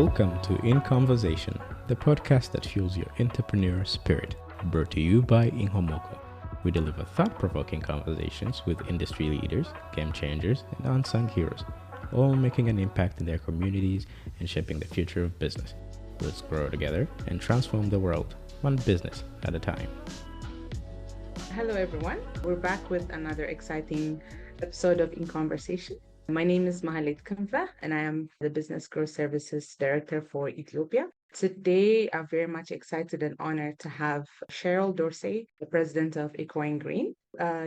Welcome to INKOnversation, the podcast that fuels your entrepreneurial spirit, brought to you by Inkomoko. We deliver thought-provoking conversations with industry leaders, game changers, and unsung heroes, all making an impact in their communities and shaping the future of business. Let's grow together and transform the world, one business at a time. Hello, everyone. We're back with another exciting episode of INKOnversation. My name is Mahlet Kinfe, and I am the Business Growth Services Director for Ethiopia. Today, I'm very much excited and honored to have Cheryl Dorsey, the President of INKOnversation.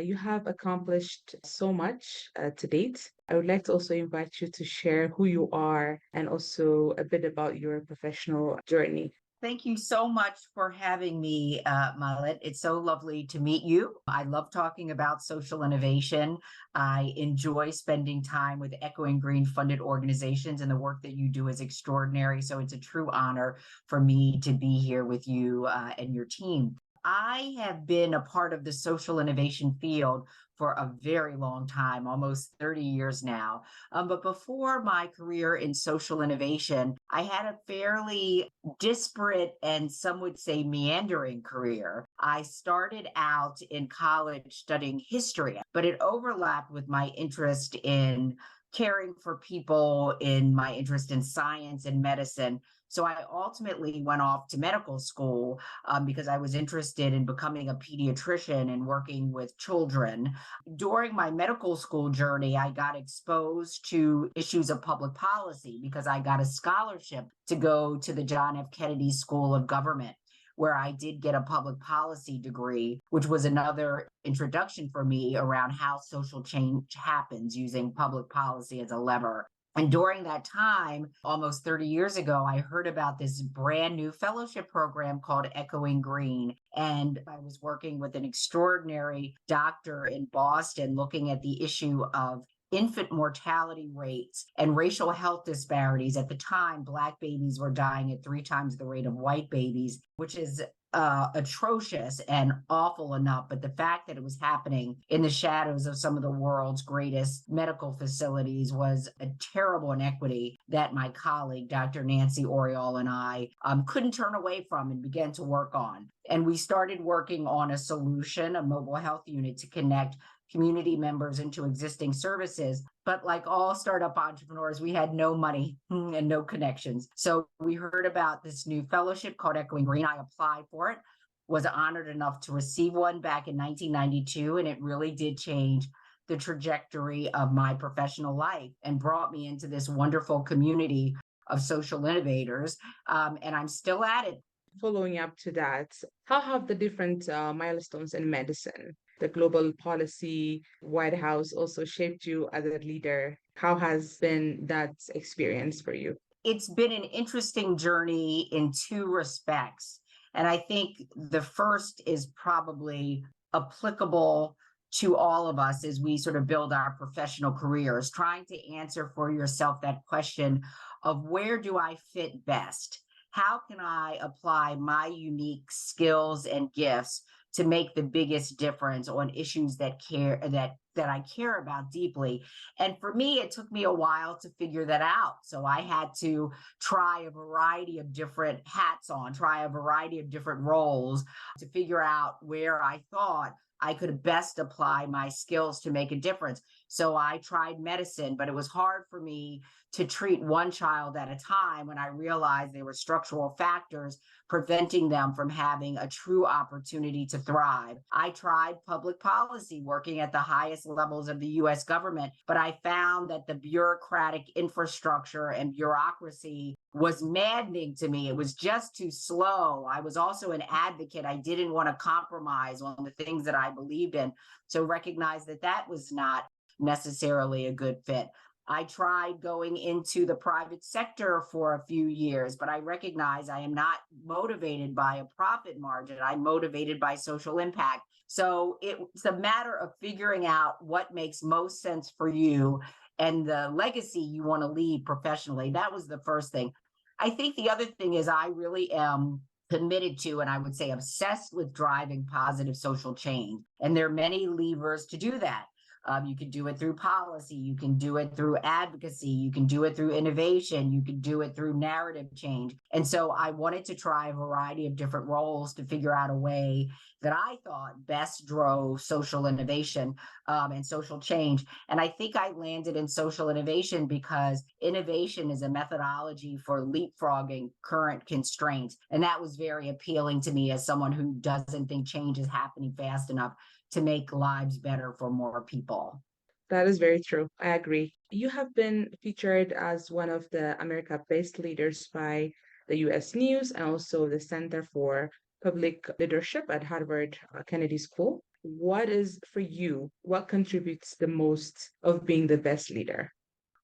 You have accomplished so much to date. I would like to also invite you to share who you are and also a bit about your professional journey. Thank you so much for having me, Mahlet. It's so lovely to meet you. I love talking about social innovation. I enjoy spending time with INKOnversation funded organizations, and the work that you do is extraordinary. So it's a true honor for me to be here with you and your team. I have been a part of the social innovation field for a very long time, almost 30 years now. But before my career in social innovation, I had a fairly disparate and some would say meandering career. I started out in college studying history, but it overlapped with my interest in caring for people, in my interest in science and medicine. So I ultimately went off to medical school because I was interested in becoming a pediatrician and working with children. During my medical school journey, I got exposed to issues of public policy because I got a scholarship to go to the John F. Kennedy School of Government, where I did get a public policy degree, which was another introduction for me around how social change happens using public policy as a lever. And during that time, almost 30 years ago, I heard about this brand new fellowship program called INKOnversation. And I was working with an extraordinary doctor in Boston looking at the issue of infant mortality rates and racial health disparities. At the time, Black babies were dying at 3 times the rate of white babies, which is atrocious and awful enough. But the fact that it was happening in the shadows of some of the world's greatest medical facilities was a terrible inequity that my colleague, Dr. Nancy Oriol, and I couldn't turn away from and began to work on. And we started working on a solution, a mobile health unit to connect community members into existing services. But like all startup entrepreneurs, we had no money and no connections. So we heard about this new fellowship called INKOnversation. I applied for it, was honored enough to receive one back in 1992, and it really did change the trajectory of my professional life and brought me into this wonderful community of social innovators. And I'm still at it. Following up to that, how have the different milestones in medicine, the global policy, White House also shaped you as a leader? How has been that experience for you? It's been an interesting journey in 2 respects. And I think the first is probably applicable to all of us as we sort of build our professional careers, trying to answer for yourself that question of where do I fit best? How can I apply my unique skills and gifts to make the biggest difference on issues that I care about deeply? And for me, it took me a while to figure that out. So I had to try a variety of different hats on, try a variety of different roles to figure out where I thought I could best apply my skills to make a difference. So I tried medicine, but it was hard for me to treat one child at a time when I realized there were structural factors preventing them from having a true opportunity to thrive. I tried public policy, working at the highest levels of the US government, but I found that the bureaucratic infrastructure and bureaucracy was maddening to me. It was just too slow. I was also an advocate. I didn't want to compromise on the things that I believed in. So recognize that that was not necessarily a good fit. I tried going into the private sector for a few years, but I recognize I am not motivated by a profit margin. I'm motivated by social impact. So it's a matter of figuring out what makes most sense for you and the legacy you want to leave professionally. That was the first thing. I think the other thing is I really am committed to, and I would say obsessed with driving positive social change. And there are many levers to do that. You can do it through policy. You can do it through advocacy. You can do it through innovation. You can do it through narrative change. And so I wanted to try a variety of different roles to figure out a way that I thought best drove social innovation and social change. And I think I landed in social innovation because innovation is a methodology for leapfrogging current constraints. And that was very appealing to me as someone who doesn't think change is happening fast enough to make lives better for more people. That is very true. I agree. You have been featured as one of the America Best Leaders by the US News and also the Center for Public Leadership at Harvard Kennedy School. What is for you, what contributes the most of being the best leader?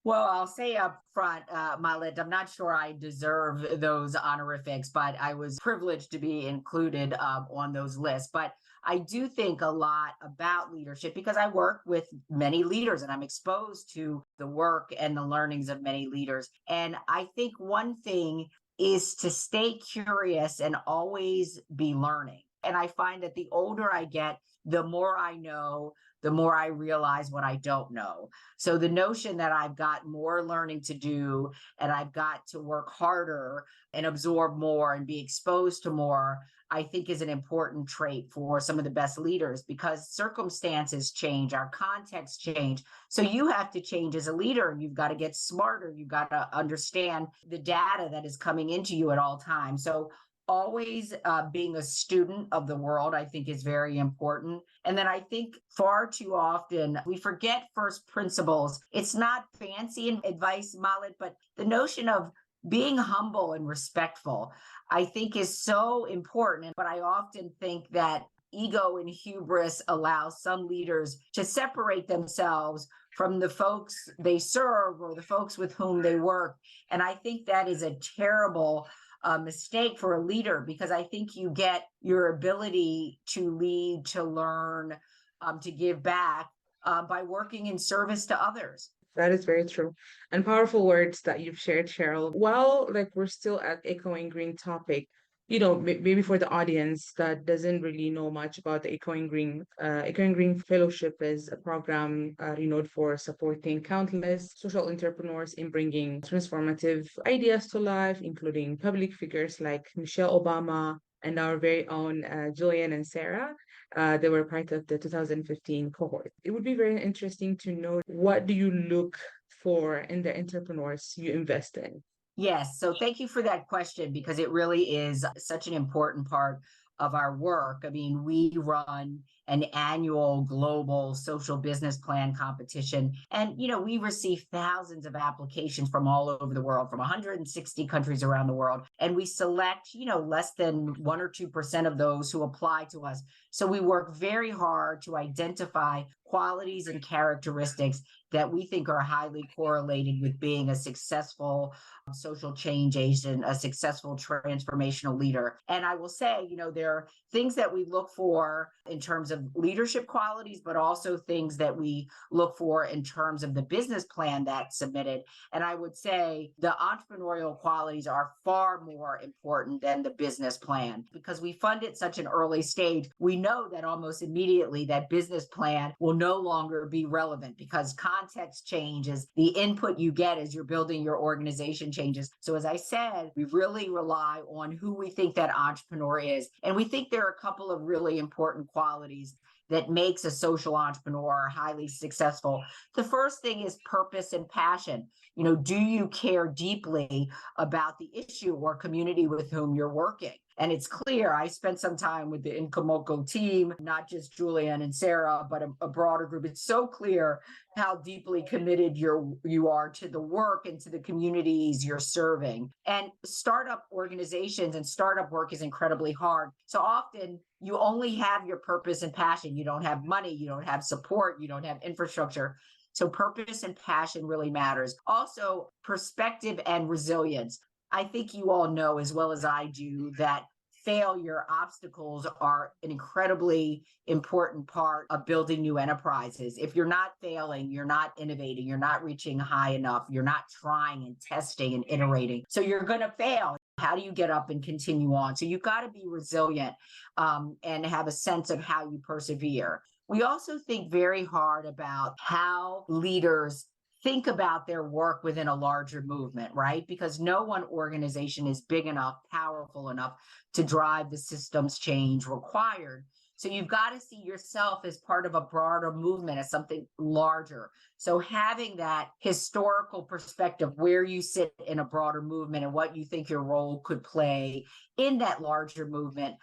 Well, I'll say up front, Mahlet, I'm not sure I deserve those honorifics, but I was privileged to be included on those lists. But I do think a lot about leadership because I work with many leaders and I'm exposed to the work and the learnings of many leaders. And I think one thing is to stay curious and always be learning. And I find that the older I get, the more I know, the more I realize what I don't know. So the notion that I've got more learning to do and I've got to work harder and absorb more and be exposed to more, I think is an important trait for some of the best leaders because circumstances change, our context change. So you have to change as a leader and you've got to get smarter. You've got to understand the data that is coming into you at all times. So always being a student of the world, I think is very important. And then I think far too often we forget first principles. It's not fancy advice, Mahlet, but the notion of being humble and respectful, I think is so important. But I often think that ego and hubris allow some leaders to separate themselves from the folks they serve or the folks with whom they work. And I think that is a terrible mistake for a leader because I think you get your ability to lead, to learn, to give back by working in service to others. That is very true. And powerful words that you've shared, Cheryl. While we're still at Echoing Green topic, maybe for the audience that doesn't really know much about the Echoing Green Fellowship is a program renowned for supporting countless social entrepreneurs in bringing transformative ideas to life, including public figures like Michelle Obama and our very own Julian and Sarah. They were part of the 2015 cohort. It would be very interesting to know what do you look for in the entrepreneurs you invest in? Yes. So thank you for that question because it really is such an important part of our work. I mean, we run an annual global social business plan competition. And, we receive thousands of applications from all over the world, from 160 countries around the world. And we select, less than 1 or 2% of those who apply to us. So we work very hard to identify qualities and characteristics that we think are highly correlated with being a successful social change agent, a successful transformational leader. And I will say, there are things that we look for in terms of leadership qualities, but also things that we look for in terms of the business plan that's submitted. And I would say the entrepreneurial qualities are far more important than the business plan because we fund at such an early stage. We know that almost immediately that business plan will no longer be relevant because context changes. The input you get as you're building your organization changes. So as I said, we really rely on who we think that entrepreneur is. And we think there are a couple of really important qualities that makes a social entrepreneur highly successful. The first thing is purpose and passion. Do you care deeply about the issue or community with whom you're working? And it's clear, I spent some time with the Inkomoko team, not just Julian and Sarah, but a broader group. It's so clear how deeply committed you are to the work and to the communities you're serving. And startup organizations and startup work is incredibly hard. So often you only have your purpose and passion. You don't have money, you don't have support, you don't have infrastructure. So purpose and passion really matters. Also, perspective and resilience. I think you all know as well as I do that failure, obstacles are an incredibly important part of building new enterprises. If you're not failing, you're not innovating, you're not reaching high enough, you're not trying and testing and iterating. So you're going to fail. How do you get up and continue on? So you've got to be resilient and have a sense of how you persevere. we also think very hard about how leaders think about their work within a larger movement, right? Because no one organization is big enough, powerful enough to drive the systems change required. So you've got to see yourself as part of a broader movement, as something larger. So having that historical perspective, where you sit in a broader movement and what you think your role could play in that larger movement,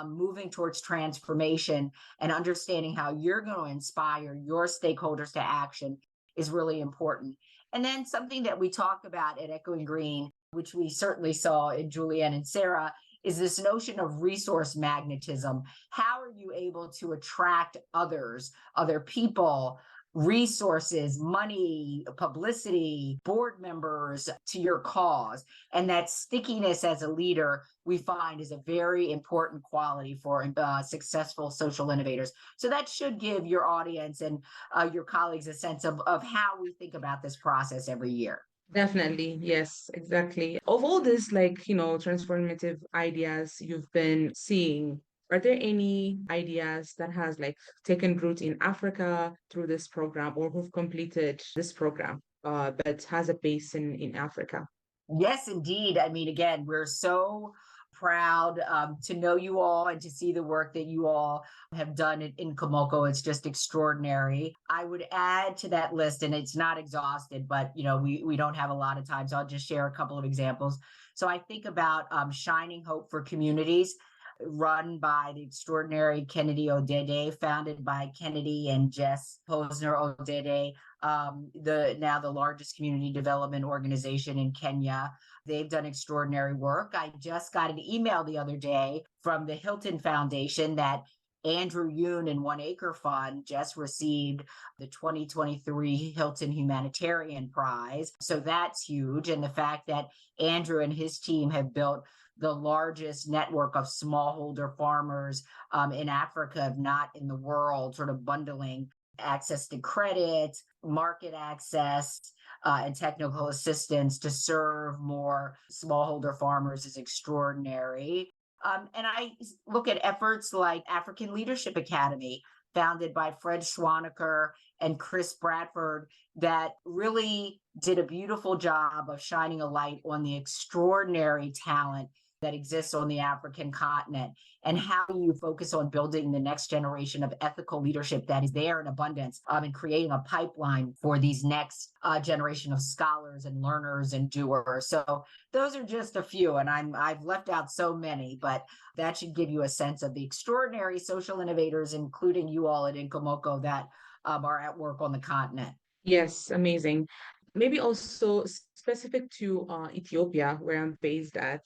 moving towards transformation and understanding how you're going to inspire your stakeholders to action is really important. And then something that we talk about at Echoing Green, which we certainly saw in Julianne and Sarah, is this notion of resource magnetism. How are you able to attract others, other people, resources, money, publicity, board members to your cause? And that stickiness as a leader, we find, is a very important quality for successful social innovators. So that should give your audience and your colleagues a sense of how we think about this process every year. Definitely. Yes, exactly. Of all this, transformative ideas you've been seeing, are there any ideas that has taken root in Africa through this program or who've completed this program, but has a base in Africa? Yes, indeed. I mean, again, we're so proud to know you all and to see the work that you all have done in Inkomoko. It's just extraordinary. I would add to that list, and it's not exhausted, but we don't have a lot of time, so I'll just share a couple of examples. So I think about Shining Hope for Communities, run by the extraordinary Kennedy Odede, founded by Kennedy and Jess Posner Odede, now the largest community development organization in Kenya. They've done extraordinary work. I just got an email the other day from the Hilton Foundation that Andrew Yoon and One Acre Fund just received the 2023 Hilton Humanitarian Prize. So that's huge. And the fact that Andrew and his team have built the largest network of smallholder farmers in Africa, if not in the world, sort of bundling access to credit, market access, and technical assistance to serve more smallholder farmers is extraordinary. And I look at efforts like African Leadership Academy, founded by Fred Schwaneker and Chris Bradford, that really did a beautiful job of shining a light on the extraordinary talent that exists on the African continent, and how you focus on building the next generation of ethical leadership that is there in abundance, and creating a pipeline for these next generation of scholars and learners and doers. So those are just a few, and I've left out so many, but that should give you a sense of the extraordinary social innovators, including you all at Inkomoko, that are at work on the continent. Yes, amazing. Maybe also specific to Ethiopia, where I'm based at.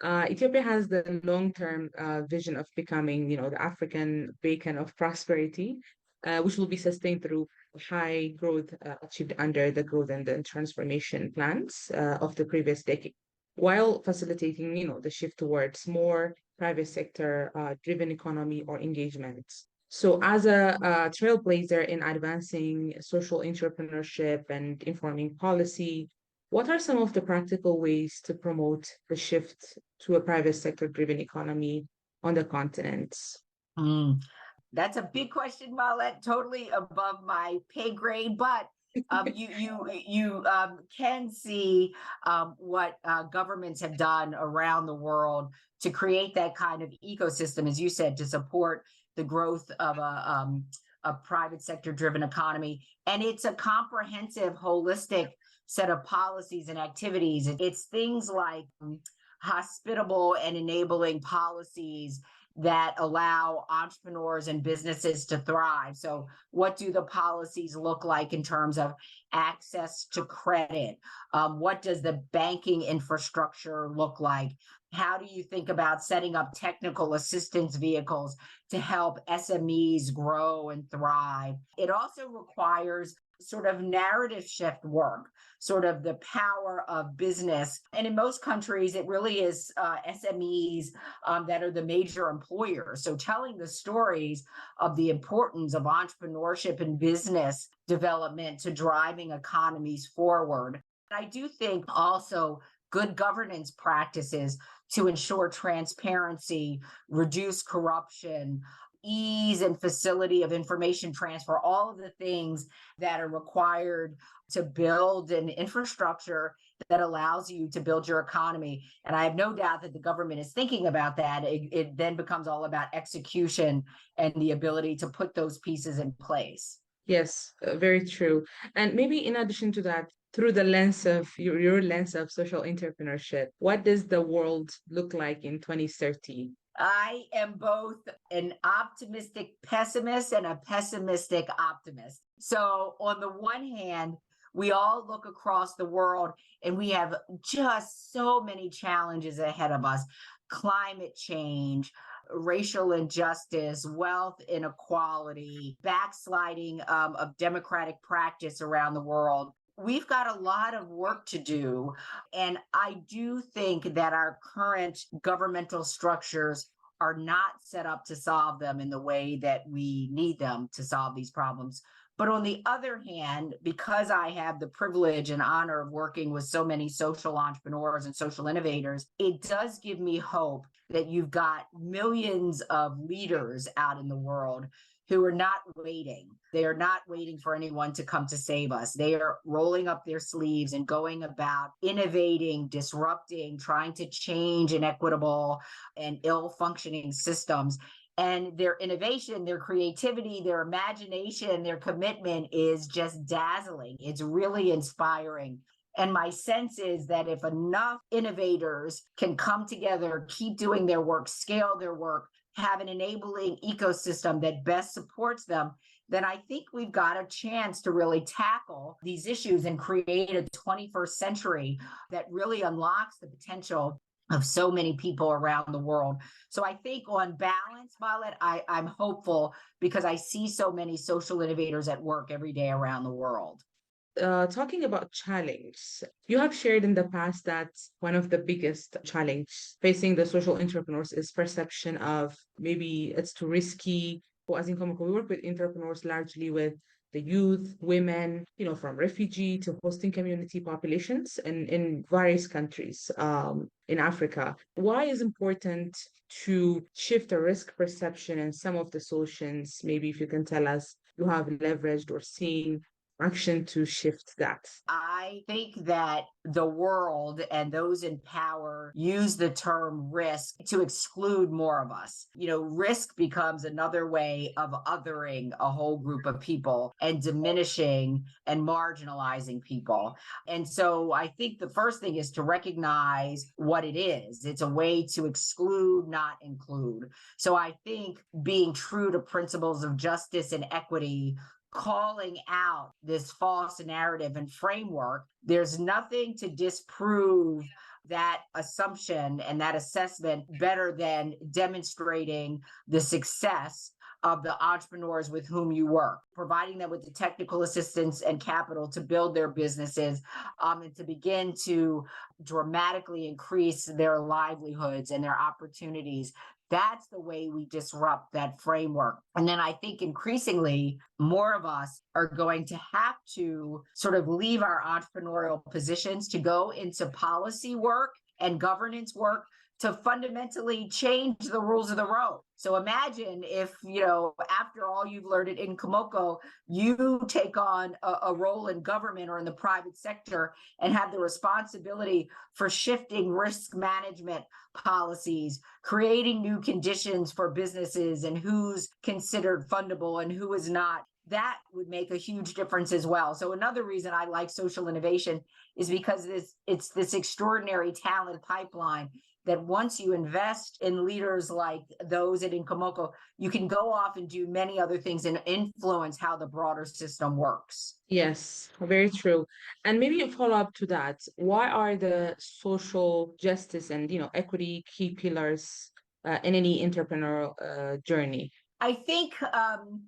Ethiopia has the long-term vision of becoming, the African beacon of prosperity, which will be sustained through high growth achieved under the growth and transformation plans of the previous decade, while facilitating, the shift towards more private sector driven economy or engagements. So, as a trailblazer in advancing social entrepreneurship and informing policy, what are some of the practical ways to promote the shift to a private sector driven economy on the continent? That's a big question, Mahlet, totally above my pay grade, but you can see what governments have done around the world to create that kind of ecosystem, as you said, to support the growth of a private sector driven economy. And it's a comprehensive, holistic set of policies and activities. It's things like hospitable and enabling policies that allow entrepreneurs and businesses to thrive. So what do the policies look like in terms of access to credit? What does the banking infrastructure look like? How do you think about setting up technical assistance vehicles to help SMEs grow and thrive? It also requires sort of narrative shift work, sort of the power of business. And in most countries, it really is SMEs that are the major employers. So telling the stories of the importance of entrepreneurship and business development to driving economies forward. I do think also good governance practices to ensure transparency, reduce corruption, ease and facility of information transfer, all of the things that are required to build an infrastructure that allows you to build your economy. And I have no doubt that the government is thinking about that. It then becomes all about execution and the ability to put those pieces in place. Yes, very true. And maybe in addition to that, through the lens of your lens of social entrepreneurship, what does the world look like in 2030? I am both an optimistic pessimist and a pessimistic optimist. So on the one hand, we all look across the world and we have just so many challenges ahead of us. Climate change, racial injustice, wealth inequality, backsliding of democratic practice around the world. We've got a lot of work to do. And I do think that our current governmental structures are not set up to solve them in the way that we need them to solve these problems. But on the other hand, because I have the privilege and honor of working with so many social entrepreneurs and social innovators, it does give me hope that you've got millions of leaders out in the world who are not waiting. They are not waiting for anyone to come to save us. They are rolling up their sleeves and going about innovating, disrupting, trying to change inequitable and ill-functioning systems. And their innovation, their creativity, their imagination, their commitment is just dazzling. It's really inspiring. And my sense is that if enough innovators can come together, keep doing their work, scale their work, have an enabling ecosystem that best supports them, then I think we've got a chance to really tackle these issues and create a 21st century that really unlocks the potential of so many people around the world. So I think on balance, Mahlet, I'm hopeful because I see so many social innovators at work every day around the world. Talking about challenge, you have shared in the past that one of the biggest challenge facing the social entrepreneurs is perception of maybe it's too risky. Well, as Inkomoko, we work with entrepreneurs largely with the youth, women, from refugee to hosting community populations in various countries in Africa. Why is important to shift the risk perception and some of the solutions? Maybe if you can tell us you have leveraged or seen action to shift that? I think that the world and those in power use the term risk to exclude more of us. Risk becomes another way of othering a whole group of people and diminishing and marginalizing people. And so I think the first thing is to recognize what it is. It's a way to exclude, not include. So I think being true to principles of justice and equity, calling out this false narrative and framework, there's nothing to disprove that assumption and that assessment better than demonstrating the success of the entrepreneurs with whom you work, providing them with the technical assistance and capital to build their businesses and to begin to dramatically increase their livelihoods and their opportunities. That's the way we disrupt that framework. And then I think increasingly more of us are going to have to sort of leave our entrepreneurial positions to go into policy work and governance work to fundamentally change the rules of the road. So imagine if, after all you've learned at Inkomoko, you take on a role in government or in the private sector and have the responsibility for shifting risk management policies, creating new conditions for businesses and who's considered fundable and who is not. That would make a huge difference as well. So another reason I like social innovation is because it's this extraordinary talent pipeline that once you invest in leaders like those at Inkomoko, you can go off and do many other things and influence how the broader system works. Yes, very true. And maybe a follow-up to that, why are the social justice and equity key pillars in any entrepreneurial journey? I think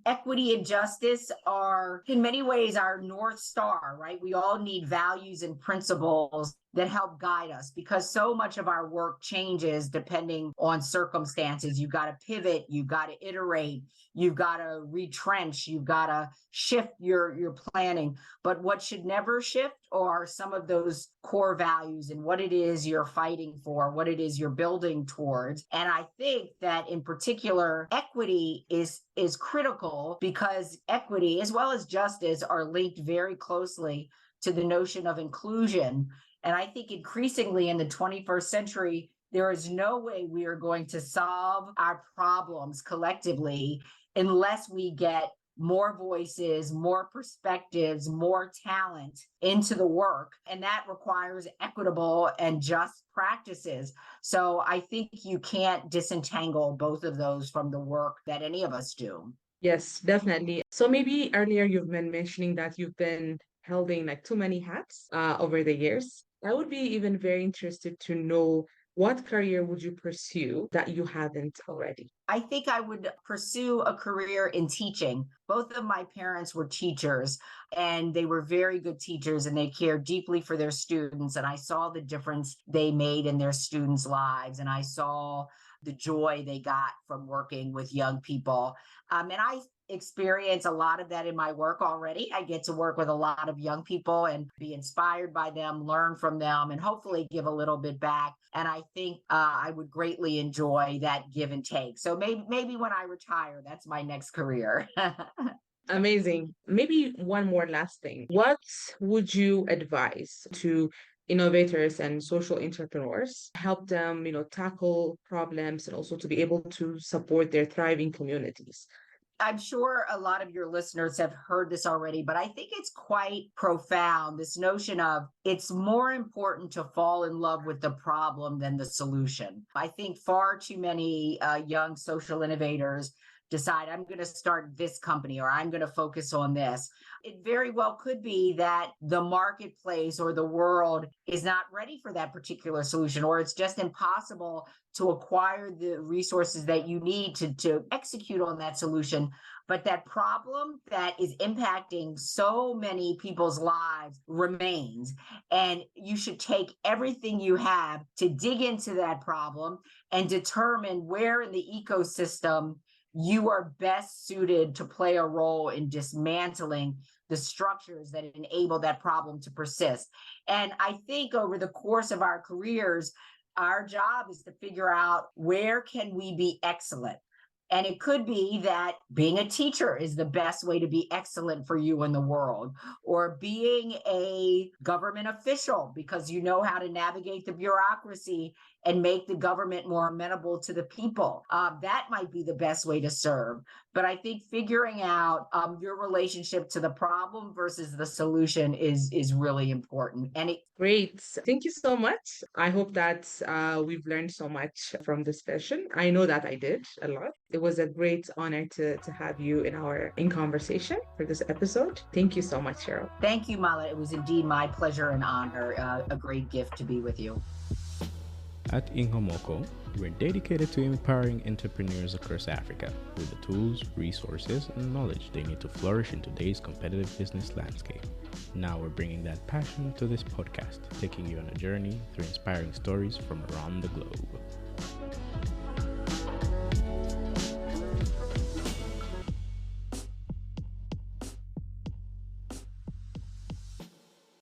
equity and justice are in many ways our North Star, right? We all need values and principles that help guide us because so much of our work changes depending on circumstances. You've got to pivot, you've got to iterate, you've got to retrench, you've got to shift your planning. But what should never shift are some of those core values and what it is you're fighting for, what it is you're building towards. And I think that in particular, equity equity is critical because equity as well as justice are linked very closely to the notion of inclusion. And I think increasingly in the 21st century, there is no way we are going to solve our problems collectively unless we get more voices, more perspectives, more talent into the work. And that requires equitable and just practices. So I think you can't disentangle both of those from the work that any of us do. Yes, definitely. So maybe earlier you've been mentioning that you've been holding like too many hats over the years. I would be even very interested to know what career would you pursue that you haven't already? I think I would pursue a career in teaching. Both of my parents were teachers and they were very good teachers and they cared deeply for their students. And I saw the difference they made in their students' lives. And I saw the joy they got from working with young people. And I experience a lot of that in my work already. I get to work with a lot of young people and be inspired by them, learn from them, and hopefully give a little bit back. And I think I would greatly enjoy that give and take. So maybe when I retire, that's my next career. Amazing. Maybe one more last thing. What would you advise to innovators and social entrepreneurs, help them, tackle problems and also to be able to support their thriving communities? I'm sure a lot of your listeners have heard this already, but I think it's quite profound. This notion of it's more important to fall in love with the problem than the solution. I think far too many young social innovators decide I'm going to start this company or I'm going to focus on this. It very well could be that the marketplace or the world is not ready for that particular solution, or it's just impossible to acquire the resources that you need to execute on that solution. But that problem that is impacting so many people's lives remains. And you should take everything you have to dig into that problem and determine where in the ecosystem you are best suited to play a role in dismantling the structures that enable that problem to persist. And I think over the course of our careers, our job is to figure out where can we be excellent. And it could be that being a teacher is the best way to be excellent for you in the world, or being a government official because you know how to navigate the bureaucracy and make the government more amenable to the people. That might be the best way to serve. But I think figuring out your relationship to the problem versus the solution is really important. And Great. Thank you so much. I hope that we've learned so much from this session. I know that I did a lot. It was a great honor to have you in our in conversation for this episode. Thank you so much, Cheryl. Thank you, Mahlet. It was indeed my pleasure and honor. A great gift to be with you. At Inkomoko, we're dedicated to empowering entrepreneurs across Africa with the tools, resources, and knowledge they need to flourish in today's competitive business landscape. Now we're bringing that passion to this podcast, taking you on a journey through inspiring stories from around the globe.